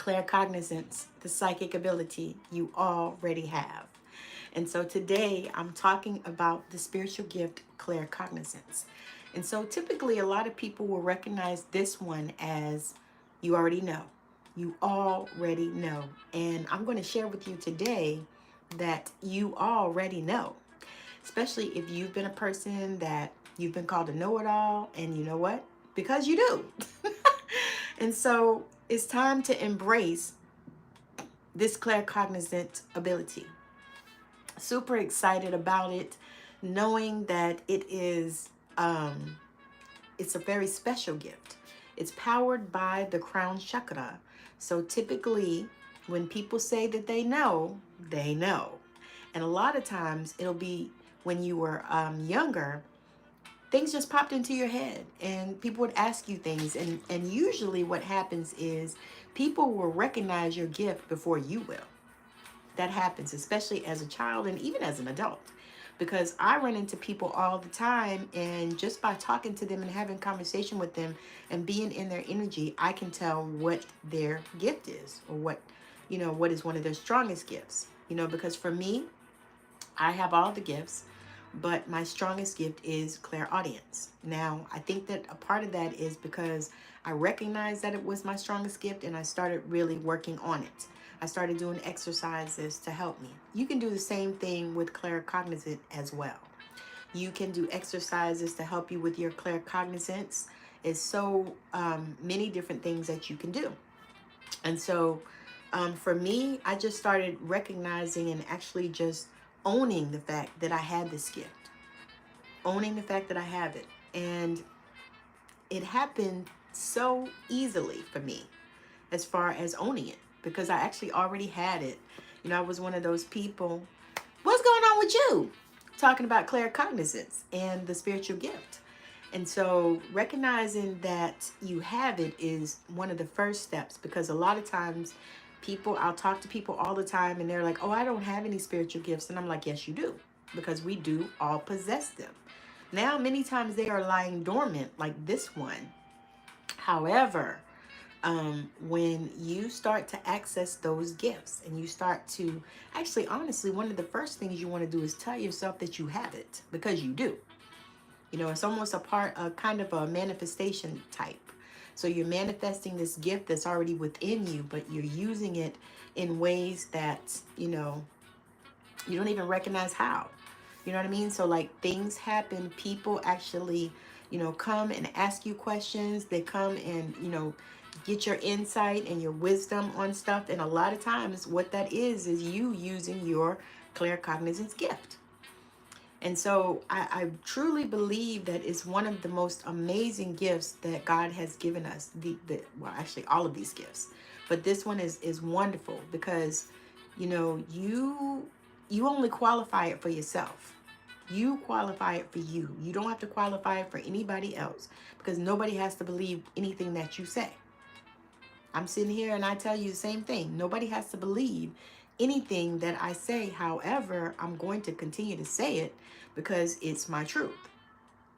claircognizance, the psychic ability you already have. And so today I'm talking about the spiritual gift, claircognizance. And so typically a lot of people will recognize this one as you already know. You already know. And I'm going to share with you today that you already know, especially if you've been a person that you've been called a know-it-all, and you know what? Because you do. And so it's time to embrace this claircognizant ability. Super excited about it, knowing that it's a very special gift. It's powered by the crown chakra. So typically when people say that they know, they know. And a lot of times it'll be when you were younger, things just popped into your head and people would ask you things. And usually what happens is people will recognize your gift before you will. That happens, especially as a child and even as an adult. Because I run into people all the time, and just by talking to them and having conversation with them and being in their energy, I can tell what their gift is, or what is one of their strongest gifts. Because for me, I have all the gifts, but my strongest gift is clairaudience. Now, I think that a part of that is because I recognized that it was my strongest gift and I started really working on it. I started doing exercises to help me. You can do the same thing with claircognizant as well. You can do exercises to help you with your claircognizance. It's so many different things that you can do. And so for me, I just started recognizing and actually just owning the fact that I had this gift. Owning the fact that I have it. And it happened so easily for me as far as owning it, because I actually already had it. I was one of those people, what's going on with you? Talking about claircognizance and the spiritual gift. And so recognizing that you have it is one of the first steps, because a lot of times I'll talk to people all the time and they're like, oh, I don't have any spiritual gifts. And I'm like, yes, you do, because we do all possess them. Now, many times they are lying dormant like this one. However, when you start to access those gifts and you start to actually, honestly, one of the first things you want to do is tell yourself that you have it, because you do. It's almost a kind of a manifestation type. So you're manifesting this gift that's already within you, but you're using it in ways that, you don't even recognize how. You know what I mean? So like things happen, people actually, come and ask you questions. They come and, get your insight and your wisdom on stuff. And a lot of times what that is you using your claircognizance gift. And so I truly believe that it's one of the most amazing gifts that God has given us. Well, actually all of these gifts, but this one is wonderful because, you only qualify it for yourself. You qualify it for you. You don't have to qualify it for anybody else, because nobody has to believe anything that you say. I'm sitting here and I tell you the same thing. Nobody has to believe anything that I say. However, I'm going to continue to say it because it's my truth.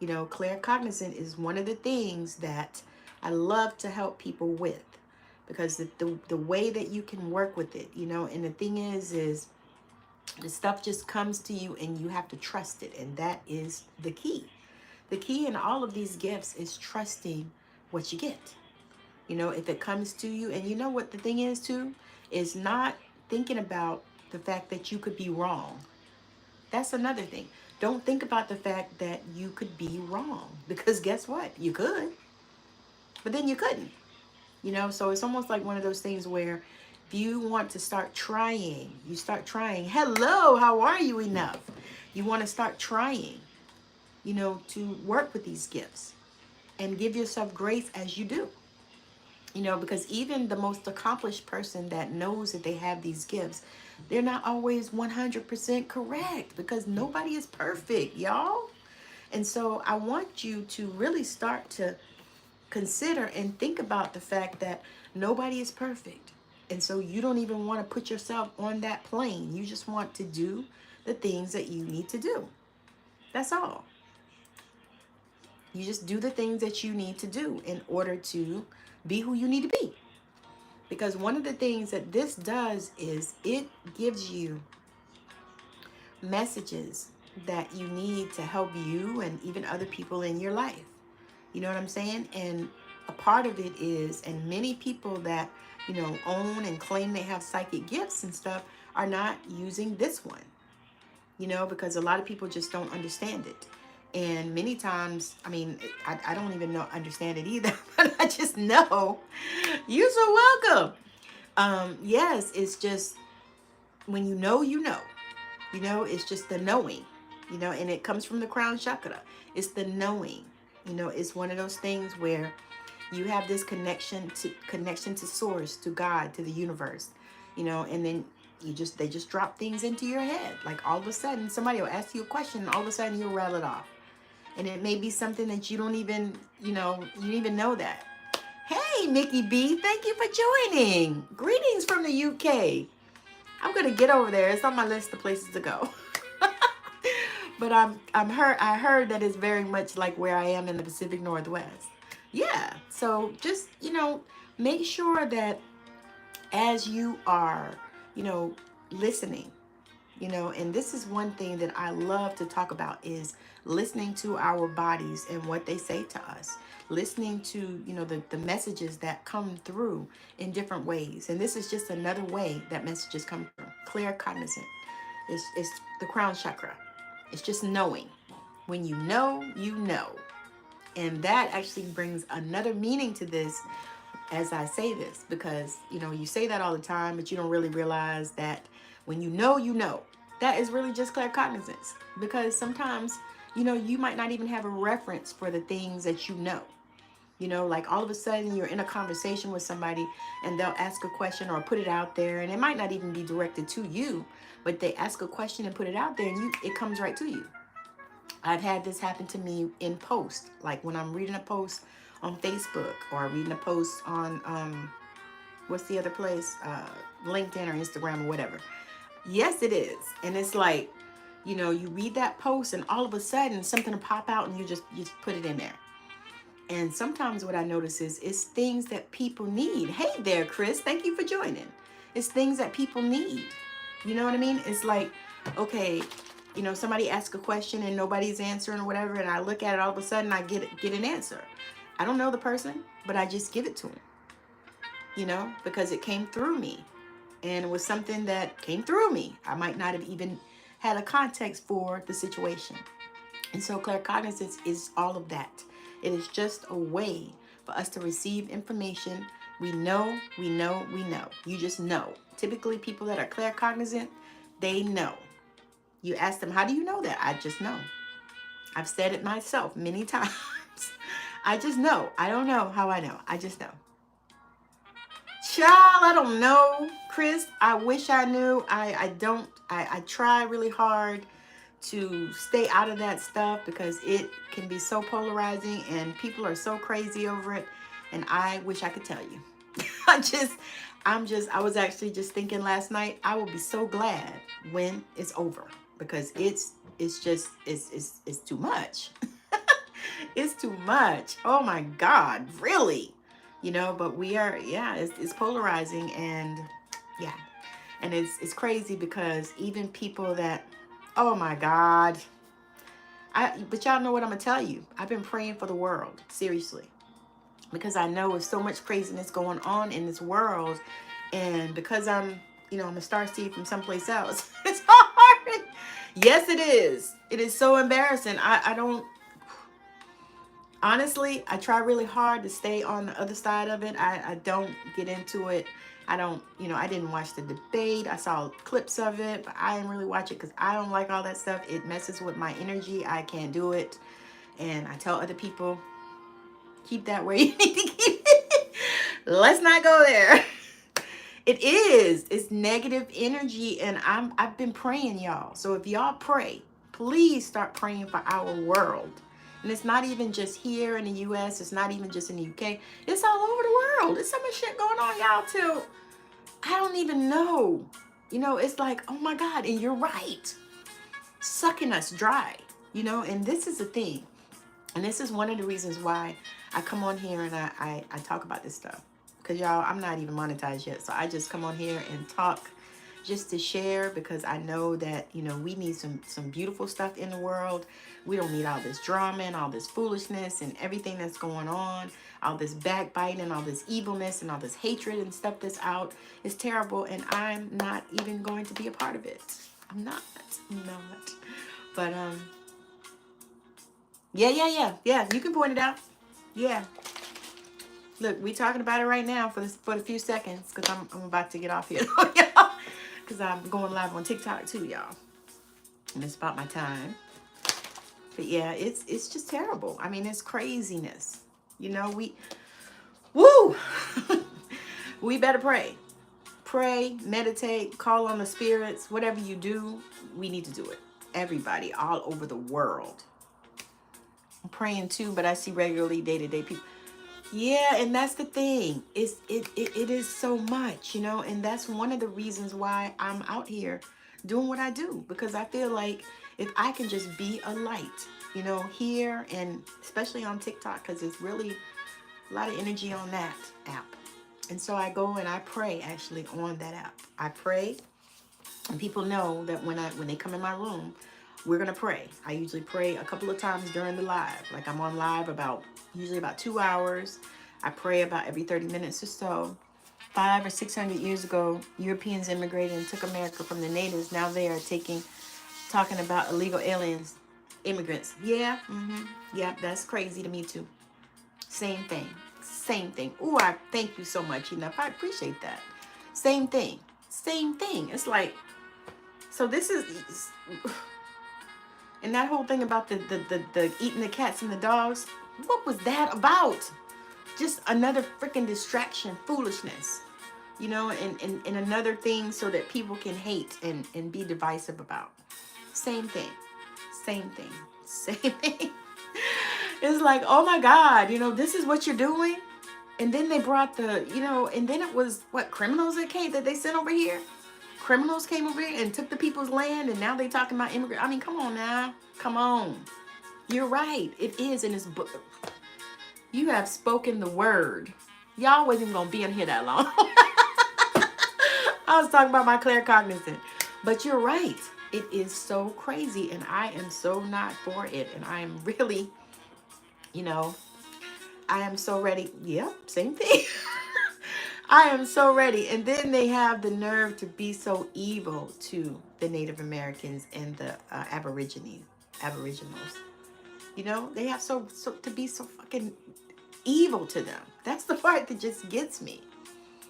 Claircognizant is one of the things that I love to help people with, because the way that you can work with it, and the thing is the stuff just comes to you and you have to trust it. And that is the key. The key in all of these gifts is trusting what you get. If it comes to you, and you know what the thing is too, is not thinking about the fact that you could be wrong. That's another thing. Don't think about the fact that you could be wrong, because guess what? You could, but then you couldn't. So it's almost like one of those things where if you want to start trying, you start trying. Hello, how are you enough? You want to start trying, to work with these gifts and give yourself grace as you do. Because even the most accomplished person that knows that they have these gifts, they're not always 100% correct, because nobody is perfect, y'all. And so I want you to really start to consider and think about the fact that nobody is perfect. And so you don't even want to put yourself on that plane. You just want to do the things that you need to do. That's all. You just do the things that you need to do in order to be who you need to be. Because one of the things that this does is it gives you messages that you need to help you and even other people in your life. You know what I'm saying? And a part of it is, and many people that, own and claim they have psychic gifts and stuff are not using this one, because a lot of people just don't understand it. And many times, I mean, I don't even understand it either, but I just know. You're so welcome. Yes, it's just when you know, it's just the knowing, and it comes from the crown chakra. It's the knowing, it's one of those things where you have this connection to source, to God, to the universe, and then they just drop things into your head. Like all of a sudden somebody will ask you a question and all of a sudden you'll rattle it off. And it may be something that you don't even, you don't even know that. Hey, Mickey B, thank you for joining. Greetings from the UK. I'm gonna get over there. It's on my list of places to go. But I heard that it's very much like where I am in the Pacific Northwest. Yeah. So just, make sure that as you are, listening, and this is one thing that I love to talk about is listening to our bodies and what they say to us, listening to, the messages that come through in different ways. And this is just another way that messages come through. Clair Cognizance. It's the crown chakra. It's just knowing. When you know, you know. And that actually brings another meaning to this as I say this, because, you say that all the time, but you don't really realize that when you know, that is really just claircognizance. Because sometimes, you might not even have a reference for the things that like all of a sudden you're in a conversation with somebody and they'll ask a question or put it out there, and it might not even be directed to you, but they ask a question and put it out there and it comes right to you. I've had this happen to me in post, like when I'm reading a post on Facebook or reading a post on, what's the other place? LinkedIn or Instagram or whatever. Yes, it is. And it's like, you read that post and all of a sudden something will pop out and you just put it in there. And sometimes what I notice is it's things that people need. Hey there, Chris. Thank you for joining. It's things that people need. You know what I mean? It's like, okay, somebody asks a question and nobody's answering or whatever, and I look at it, all of a sudden I get an answer. I don't know the person, but I just give it to them, because it came through me. And it was something that came through me. I might not have even had a context for the situation. And so claircognizance is all of that. It is just a way for us to receive information. We know. You just know. Typically, people that are claircognizant, they know. You ask them, how do you know that? I just know. I've said it myself many times. I just know. I don't know how I know. I just know. Child, I don't know, Chris. I wish I knew. I don't. I try really hard to stay out of that stuff because it can be so polarizing and people are so crazy over it. And I wish I could tell you. I was actually just thinking last night, I will be so glad when it's over because it's too much. It's too much. Oh my God, really? But we are, it's polarizing, and yeah. And it's crazy because even people that, oh my God. But y'all know what I'm gonna tell you. I've been praying for the world, seriously. Because I know there's so much craziness going on in this world. And because I'm a starseed from someplace else, it's hard. Yes, it is. It is so embarrassing. I don't, honestly, I try really hard to stay on the other side of it. I don't get into it. I don't, I didn't watch the debate. I saw clips of it, but I didn't really watch it because I don't like all that stuff. It messes with my energy. I can't do it. And I tell other people, keep that where you need to keep it. Let's not go there. It's negative energy, and I've been praying, y'all. So if y'all pray, please start praying for our world. And it's not even just here in the US, it's not even just in the UK. It's all over the world. There's so much shit going on, y'all, too. I don't even know. It's like, oh my God, and you're right. Sucking us dry, and this is the thing. And this is one of the reasons why I come on here and I talk about this stuff. because y'all, I'm not even monetized yet. So I just come on here and talk just to share, because I know that, you know, we need some beautiful stuff in the world. We don't need all this drama and all this foolishness and everything that's going on, all this backbiting and all this evilness and all this hatred and stuff that's out. Is terrible, and I'm not even going to be a part of it. I'm not. But yeah, you can point it out. Yeah, look, we talking about it right now for a few seconds, because I'm about to get off here. Because I'm going live on TikTok too, y'all. And it's about my time. But yeah, it's just terrible. I mean, it's craziness. You know, woo! We better pray. Pray, meditate, call on the spirits. Whatever you do, we need to do it. Everybody, all over the world. I'm praying too, but I see regularly day-to-day people. Yeah, and that's the thing. It is so much, you know, and that's one of the reasons why I'm out here doing what I do, because I feel like if I can just be a light, you know, here, and especially on TikTok, because it's really a lot of energy on that app. And so I go and I pray actually on that app. I pray, and people know that when they come in my room, we're going to pray. I usually pray a couple of times during the live. Like, I'm on live usually about 2 hours. I pray about every 30 minutes or so. 500 or 600 years ago, Europeans immigrated and took America from the natives. Now they are talking about illegal aliens, immigrants. Yeah, yeah, that's crazy to me too. Same thing. Ooh, I thank you so much, enough. I appreciate that. Same thing. It's like, so this is... And that whole thing about the eating the cats and the dogs, what was that about? Just another freaking distraction, foolishness, you know, and another thing so that people can hate and be divisive about. Same thing. It's like, oh my God, you know, this is what you're doing. And then they brought and then it was criminals that they sent over here. Criminals came over here and took the people's land, and now they talking about immigrants. I mean, come on now. Come on. You're right. It is in this book. You have spoken the word. Y'all wasn't even going to be in here that long. I was talking about my Clair Cognizance. But you're right. It is so crazy, and I am so not for it. And I am really, you know, I am so ready. Yep, same thing. I am so ready. And then they have the nerve to be so evil to the Native Americans and the Aboriginals. You know, they have so to be so fucking evil to them. That's the part that just gets me.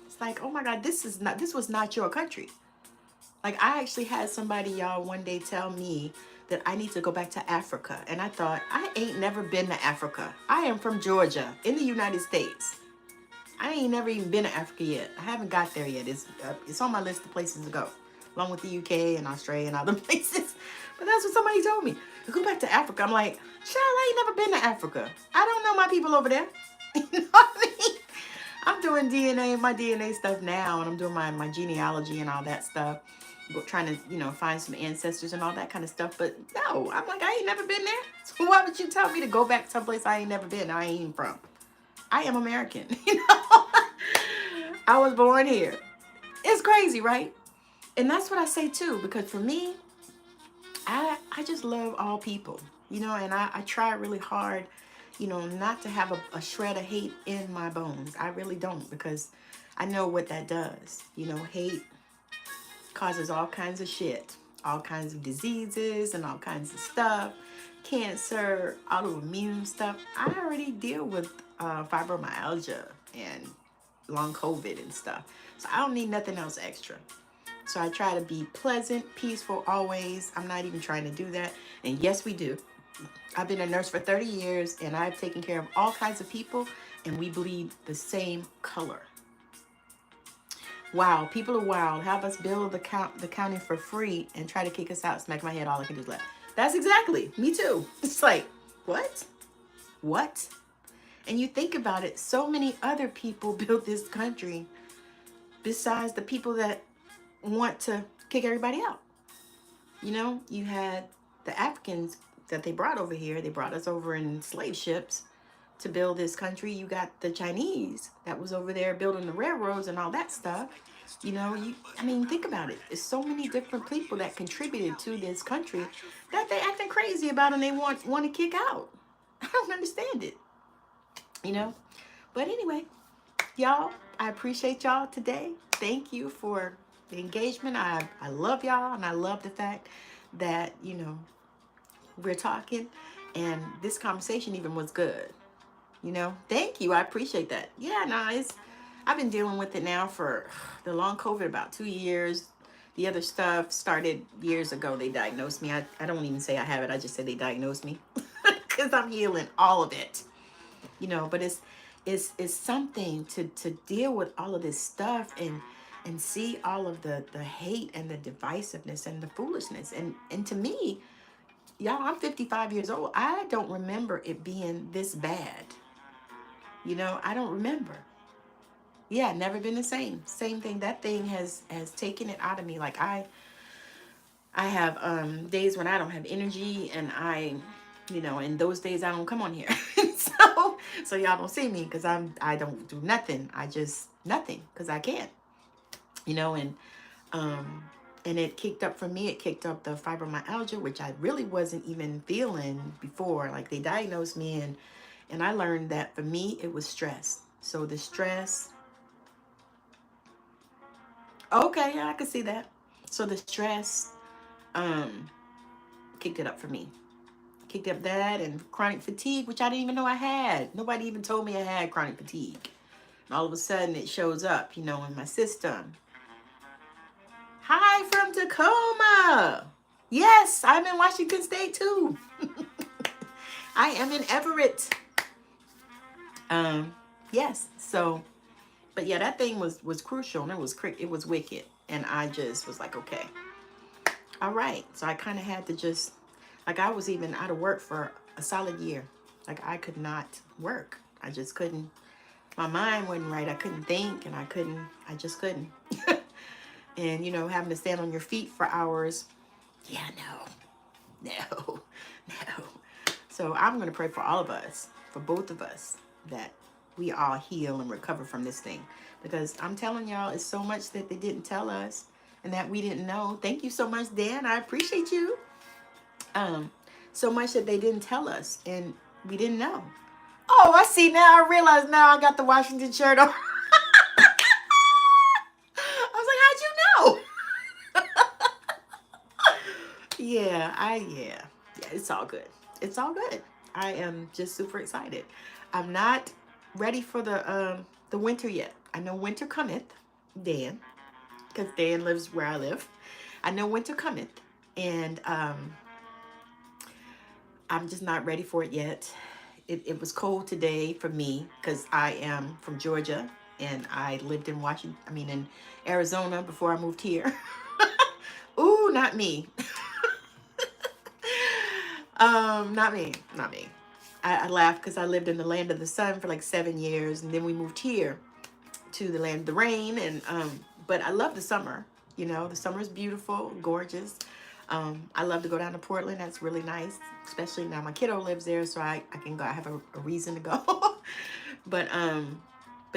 It's like, oh my God, this was not your country. Like, I actually had somebody, y'all, one day tell me that I need to go back to Africa. And I thought, I ain't never been to Africa. I am from Georgia in the United States. I ain't never even been to Africa yet. I haven't got there yet. It's on my list of places to go, along with the UK and Australia and other places. But that's what somebody told me. To go back to Africa. I'm like, child, I ain't never been to Africa. I don't know my people over there. You know what I mean? I'm doing my DNA stuff now, and I'm doing my genealogy and all that stuff. Trying to, you know, find some ancestors and all that kind of stuff. But no, I'm like, I ain't never been there. So why would you tell me to go back someplace I ain't never been? I ain't even from. I am American, you know. I was born here. It's crazy, right? And that's what I say too, because for me, I just love all people, you know, and I try really hard, you know, not to have a shred of hate in my bones. I really don't, because I know what that does. You know, hate causes all kinds of shit, all kinds of diseases and all kinds of stuff, cancer, autoimmune stuff. I already deal with fibromyalgia and long COVID and stuff. So I don't need nothing else extra. So I try to be pleasant, peaceful always. I'm not even trying to do that. And yes, we do. I've been a nurse for 30 years, and I've taken care of all kinds of people, and we bleed the same color. Wow, people are wild. Have us build the county for free and try to kick us out. Smack my head, all I can do is laugh. That's exactly, me too. It's like, what? And you think about it, so many other people built this country besides the people that want to kick everybody out. You know, you had the Africans that they brought over here. They brought us over in slave ships to build this country. You got the Chinese that was over there building the railroads and all that stuff. You know, I mean, think about it. There's so many different people that contributed to this country that they acting crazy about and they want to kick out. I don't understand it, you know. But anyway, y'all, I appreciate y'all today. Thank you for the engagement. I love y'all, and I love the fact that, you know, we're talking and this conversation even was good. You know, thank you. I appreciate that. Yeah, no, I've been dealing with it now for the long COVID about 2 years. The other stuff started years ago. They diagnosed me. I don't even say I have it. I just say they diagnosed me because I'm healing all of it. You know, but it's something to deal with all of this stuff and see all of the hate and the divisiveness and the foolishness. And to me, y'all, I'm 55 years old. I don't remember it being this bad. You know, I don't remember. Yeah, never been the same. Same thing. That thing has taken it out of me. Like I have days when I don't have energy, and you know, in those days I don't come on here. so y'all don't see me because I don't do nothing. I just nothing because I can't. You know, and it kicked up for me. It kicked up the fibromyalgia, which I really wasn't even feeling before. Like they diagnosed me, and I learned that for me it was stress. So the stress. Okay, yeah, I can see that. So the stress kicked it up for me. Kicked up that and chronic fatigue, which I didn't even know I had. Nobody even told me I had chronic fatigue. And all of a sudden it shows up, you know, in my system. Hi from Tacoma. Yes, I'm in Washington State too. I am in Everett. Yes. So, but yeah, that thing was crucial, and it was wicked, and I just was like, okay, all right. So I kind of had to just, like, I was even out of work for a solid year. Like I could not work. I just couldn't. My mind wasn't right. I couldn't think, and I just couldn't. And you know, having to stand on your feet for hours. Yeah, no. So I'm going to pray for all of us, for both of us, that we all heal and recover from this thing. Because I'm telling y'all, it's so much that they didn't tell us and that we didn't know. Thank you so much, Dan. I appreciate you. So much that they didn't tell us and we didn't know. Oh, I see now. I realize now I got the Washington shirt on. I was like, how'd you know? Yeah, it's all good. It's all good. I am just super excited. I'm not ready for the winter yet. I know winter cometh, Dan, because Dan lives where I live. I know winter cometh, and I'm just not ready for it yet. It was cold today for me because I am from Georgia and I lived in in Arizona before I moved here. Ooh, not me. Not me. I laugh because I lived in the land of the sun for like 7 years, and then we moved here to the land of the rain. And but I love the summer. You know, the summer is beautiful, gorgeous. I love to go down to Portland. That's really nice, especially now my kiddo lives there, so I can go. I have a reason to go. but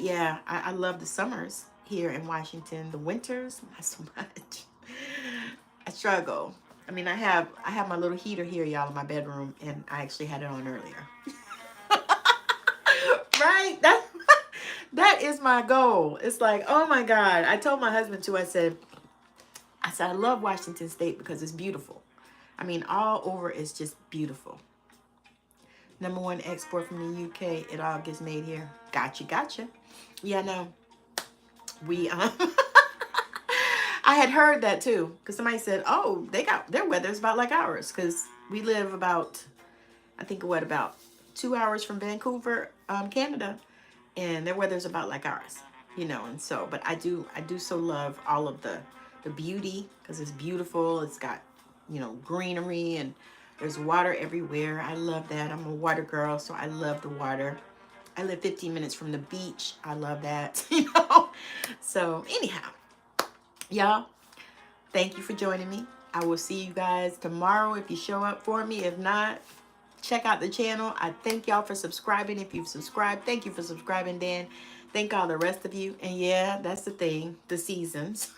yeah, I love the summers here in Washington. The winters, not so much. I struggle. I mean, I have my little heater here, y'all, in my bedroom, and I actually had it on earlier. Right? That is my goal. It's like, oh my God. I told my husband too, I said, I love Washington State because it's beautiful. I mean, all over it's just beautiful. #1 export from the UK. It all gets made here. Gotcha. Yeah, no. We I had heard that too, because somebody said, oh, they got their weather's about like ours, because we live about, I think, about 2 hours from Vancouver, Canada, and their weather's about like ours, you know. And so, but I do so love all of the beauty, because it's beautiful. It's got, you know, greenery, and there's water everywhere. I love that. I'm a water girl, so I love the water. I live 15 minutes from the beach. I love that, you know. So anyhow, y'all, thank you for joining me. I will see you guys tomorrow if you show up for me. If not, check out the channel. I thank y'all for subscribing. If you've subscribed, thank you for subscribing, Dan. Thank all the rest of you. And yeah, that's the thing, the seasons.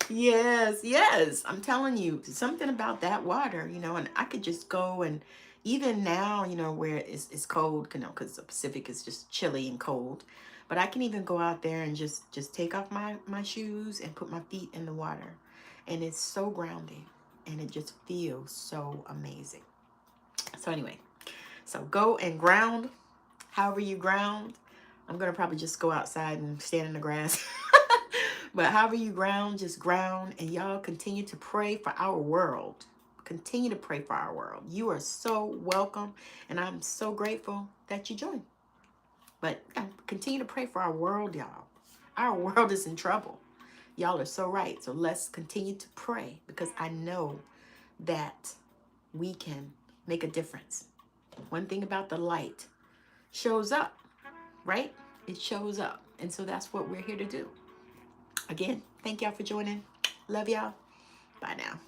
Yes, yes. I'm telling you, something about that water, you know, and I could just go and even now, you know, where it's cold, you know, because the Pacific is just chilly and cold. But I can even go out there and just take off my shoes and put my feet in the water. And it's so grounding and it just feels so amazing. So anyway, so go and ground however you ground. I'm going to probably just go outside and stand in the grass. But however you ground, just ground. And y'all continue to pray for our world. Continue to pray for our world. You are so welcome. And I'm so grateful that you joined. But continue to pray for our world, y'all. Our world is in trouble. Y'all are so right. So let's continue to pray because I know that we can make a difference. One thing about the light shows up, right? It shows up. And so that's what we're here to do. Again, thank y'all for joining. Love y'all. Bye now.